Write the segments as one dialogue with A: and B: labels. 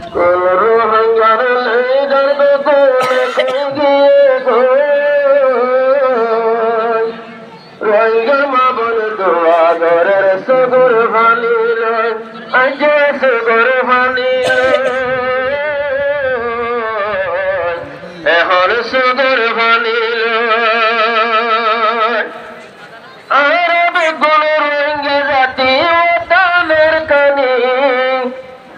A: কোন রোহিঙ্গার লেজার বেগুনে গিয়ে গো রোহিঙ্গার মা বলে দোয়া ঘরের সগর ভানি আজ সগর ভানি এখন সগর ভানি আর বেগুন রোহিঙ্গা জাতি তানের কানি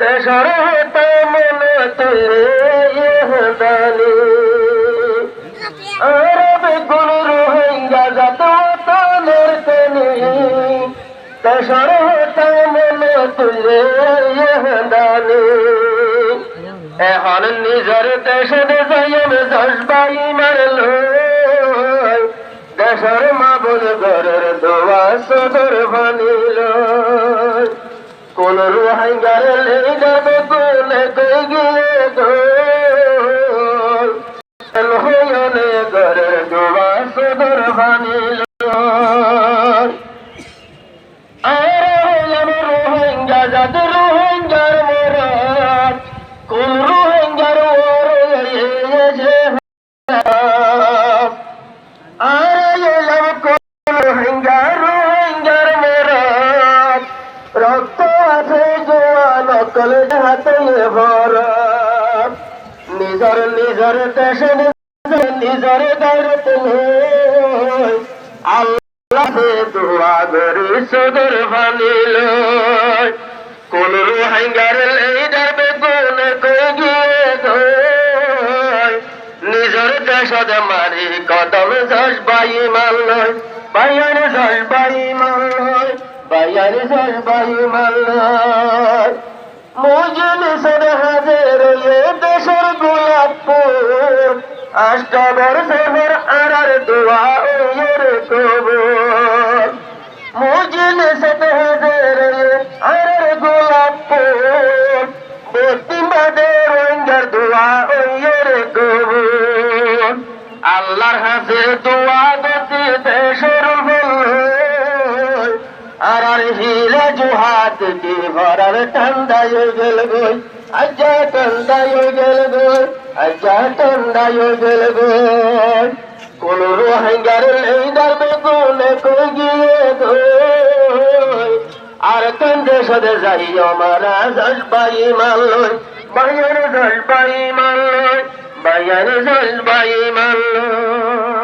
A: দেশর হতে মনে তুলে দানি আর বেগুন রোহিঙ্গা জাতি তানের কানি দেশর হতে মনে তুলে দানি এখন নিজের দেশে যাইম জজবাই মারল দেশের মা বোন ঘরের দোয়া সদর ভানিল কোন রোহিঙ্গার লেজার বেগুনে গিয়ে গোল ঘরের দোয়া সদর ভানিল আর হইলাম রোহিঙ্গা যাদের রোহিঙ্গার মরাদ কোন রোহিঙ্গার ওরে রোহিঙ্গার মরাদ রক্ত আছে জোয়ান অকল হাতে ভরা নিজর নিজর দেশে নিজর দায়িত্ব আল্লাহ দোয়া গরি সদর ভানিল কোন রোহিঙ্গার লেজার বেগুনে গিয়ে নিজর দেশে মারি কদম জজবাই মারল বাইয়ার জজবাই মারল বাইয়ার জজবাই মারল মজলিসের হাজির দেশের গোলাপপুর আষ্টাবর সেবর আর দোয়া ওর কবর মজলিসের হাজির আর গোলাপপুর বস্তিবাদে রোহিঙ্গার দোয়া ওর কবর আল্লাহর হাতে দোয়া গতি দেশের আর হিলা জুহাত কি ভরার ঠান্ডায় গেল গই আজ্জা ঠান্ডায় গেল গই আজ্জা ঠান্ডায় গেল গই কোন রোহিঙ্গার লেজার বেগুনে গিয়ে গই আর কেন্দ্রে সদে যাই আমারা জজবাই মারল বাইয়ের জজবাই মারল বাইয়ের জজবাই মারল